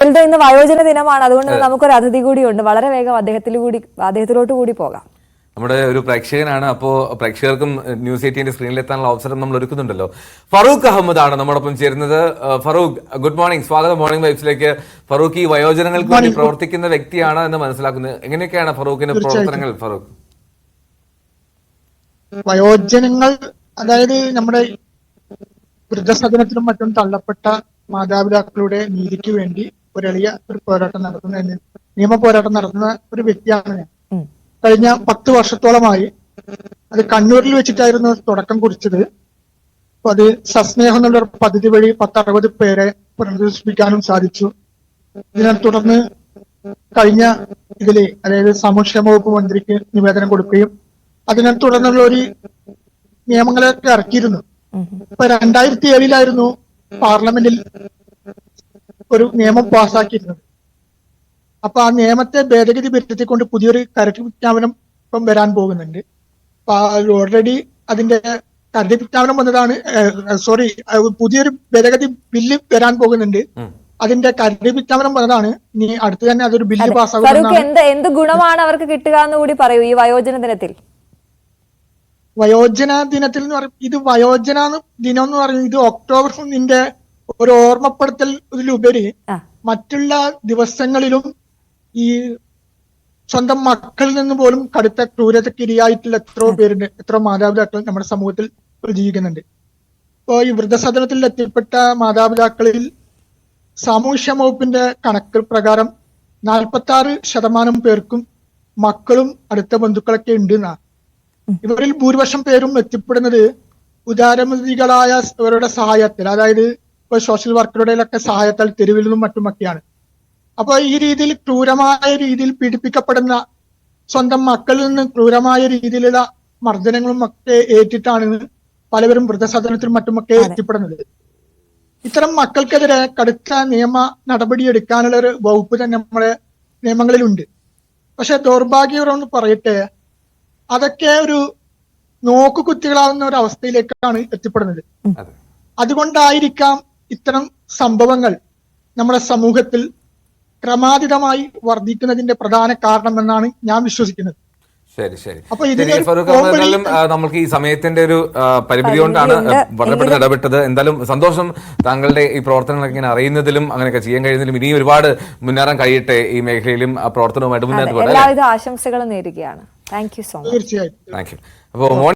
ഇന്ന് വയോജന ദിനമാണ്. അതുകൊണ്ട് നമുക്കൊരു അതിഥി കൂടിയുണ്ട്. വളരെ വേഗം അദ്ദേഹത്തിലോട്ട് കൂടി പോകാം. നമ്മുടെ ഒരു പ്രേക്ഷകനാണ്. അപ്പോൾ പ്രേക്ഷകർക്കും ന്യൂസ് 18 സ്ക്രീനിലെത്താനുള്ള അവസരം നമ്മൾ ഒരുക്കുന്നുണ്ടല്ലോ. ഫറൂഖ് അഹമ്മദ് ആണ് നമ്മോടൊപ്പം ചേരുന്നത്. ഫറൂഖ്, ഗുഡ് മോർണിംഗ്, സ്വാഗതം മോർണിംഗ് വൈബ്സിലേക്ക്. ഫറൂഖ് ഈ വയോജനങ്ങൾക്ക് വേണ്ടി പ്രവർത്തിക്കുന്ന വ്യക്തിയാണ് എന്ന് മനസ്സിലാക്കുന്നത്. എങ്ങനെയൊക്കെയാണ് ഫറൂഖിന്റെ പ്രവർത്തനങ്ങൾ? ഫറൂഖ്, വയോജനങ്ങൾ, അതായത് നമ്മുടെ വൃദ്ധസദനത്തിലും മറ്റും തള്ളപ്പെട്ട മാതാപിതാക്കളുടെ നീതിക്ക് വേണ്ടി ഒരു പോരാട്ടം നടത്തുന്ന, നിയമ പോരാട്ടം നടത്തുന്ന ഒരു വ്യക്തിയാണ് ഞാൻ. കഴിഞ്ഞ 10 വർഷത്തോളമായി അത് കണ്ണൂരിൽ വെച്ചിട്ടായിരുന്നു തുടക്കം കുറിച്ചത്. അപ്പൊ അത് സസ്നേഹം എന്നുള്ള പദ്ധതി വഴി 10-60 പേരെ പുനരധിവസിപ്പിക്കാനും സാധിച്ചു. ഇതിനെ തുടർന്ന് കഴിഞ്ഞ ഇതില്, അതായത് സാമൂഹ്യക്ഷേമ വകുപ്പ് മന്ത്രിക്ക് നിവേദനം കൊടുക്കുകയും അതിനെ തുടർന്നുള്ള ഒരു നിയമങ്ങളൊക്കെ ഇറക്കിയിരുന്നു. ഇപ്പൊ 2007 പാർലമെന്റിൽ ഒരു നിയമം പാസ്സാക്കിയിരുന്നത്. അപ്പൊ ആ നിയമത്തെ ഭേദഗതി വരുത്തിക്കൊണ്ട് പുതിയൊരു കരട് വിജ്ഞാപനം ഇപ്പം വരാൻ പോകുന്നുണ്ട്. അപ്പൊ ഓൾറെഡി അതിന്റെ കരട് വിജ്ഞാപനം വന്നതാണ്. പുതിയൊരു ഭേദഗതി ബില്ല് വരാൻ പോകുന്നുണ്ട്. അതിന്റെ കരട് വിജ്ഞാപനം വന്നതാണ്. ഇനി അടുത്ത് തന്നെ അതൊരു ബില്ല് പാസ്സാകും. എന്ത് ഗുണമാണ് അവർക്ക് കിട്ടുക എന്ന് കൂടി പറയൂ ഈ വയോജന ദിനത്തിൽ. വയോജന ദിനത്തിൽ എന്ന് പറയും, ഇത് വയോജന ദിനം എന്ന് പറയുന്നത് ഇത് ഒക്ടോബർ 1 ഒരു ഓർമ്മപ്പെടുത്തൽ ഇതിലുപരി മറ്റുള്ള ദിവസങ്ങളിലും ഈ സ്വന്തം മക്കളിൽ നിന്ന് പോലും കടുത്ത ക്രൂരതയ്ക്ക് ഇരയായിട്ടുള്ള എത്രയോ പേരുണ്ട്, എത്രയോ മാതാപിതാക്കൾ നമ്മുടെ സമൂഹത്തിൽ ജീവിക്കുന്നുണ്ട്. ഇപ്പോ ഈ വൃദ്ധസദനത്തിൽ എത്തിപ്പെട്ട മാതാപിതാക്കളിൽ സാമൂഹ്യ വകുപ്പിന്റെ കണക്ക് പ്രകാരം 46% പേർക്കും മക്കളും അടുത്ത ബന്ധുക്കളൊക്കെ ഉണ്ട് എന്നാണ്. ഇവരിൽ ഭൂരിപക്ഷം പേരും എത്തിപ്പെടുന്നത് ഉദാരമതികളായ ഇവരുടെ സഹായത്തിൽ, അതായത് ഇപ്പൊ സോഷ്യൽ വർക്കറുടെയൊക്കെ സഹായത്താൽ തെരുവിൽ നിന്നും മറ്റുമൊക്കെയാണ്. അപ്പൊ ഈ രീതിയിൽ ക്രൂരമായ രീതിയിൽ പീഡിപ്പിക്കപ്പെടുന്ന സ്വന്തം മക്കളിൽ നിന്ന് ക്രൂരമായ രീതിയിലുള്ള മർദ്ദനങ്ങളും ഒക്കെ ഏറ്റിട്ടാണ് പലവരും വൃദ്ധസദനത്തിലും മറ്റുമൊക്കെ എത്തിപ്പെടുന്നത്. ഇത്തരം മക്കൾക്കെതിരെ കടുത്ത നിയമ നടപടി എടുക്കാനുള്ള ഒരു വകുപ്പ് തന്നെ നമ്മുടെ നിയമങ്ങളിലുണ്ട്. പക്ഷെ ദൗർഭാഗ്യകരമെന്ന് പറയട്ടെ, അതൊക്കെ ഒരു നോക്കുകുത്തികളാവുന്ന ഒരു അവസ്ഥയിലേക്കാണ് എത്തിപ്പെടുന്നത്. അതുകൊണ്ടായിരിക്കാം ഇത്തരം സംഭവങ്ങൾ നമ്മുടെ സമൂഹത്തിൽ ക്രമാതീതമായി വർദ്ധിക്കുന്നതിന്റെ പ്രധാന കാരണമെന്നാണ് ഞാൻ വിശ്വസിക്കുന്നത്. ശരി ശരി. നമുക്ക് ഈ സമയത്തിന്റെ ഒരു പരിമിതി കൊണ്ടാണ് വളരെ പെട്ടെന്ന് ഇടപെട്ടത്. എന്തായാലും സന്തോഷം താങ്കളുടെ ഈ പ്രവർത്തനങ്ങളൊക്കെ ഇങ്ങനെ അറിയുന്നതിലും അങ്ങനെയൊക്കെ ചെയ്യാൻ കഴിയുന്നതിലും. ഇനിയും ഒരുപാട് മുന്നേറാൻ കഴിയട്ടെ ഈ മേഖലയിലും ആ പ്രവർത്തനവുമായിട്ട് മുന്നോട്ട് പോകാം. എല്ലാവിധ ആശംസകളും നേരുകയാണ്. Thank you so much. തീർച്ചയായും. Thank you. അപ്പോൾ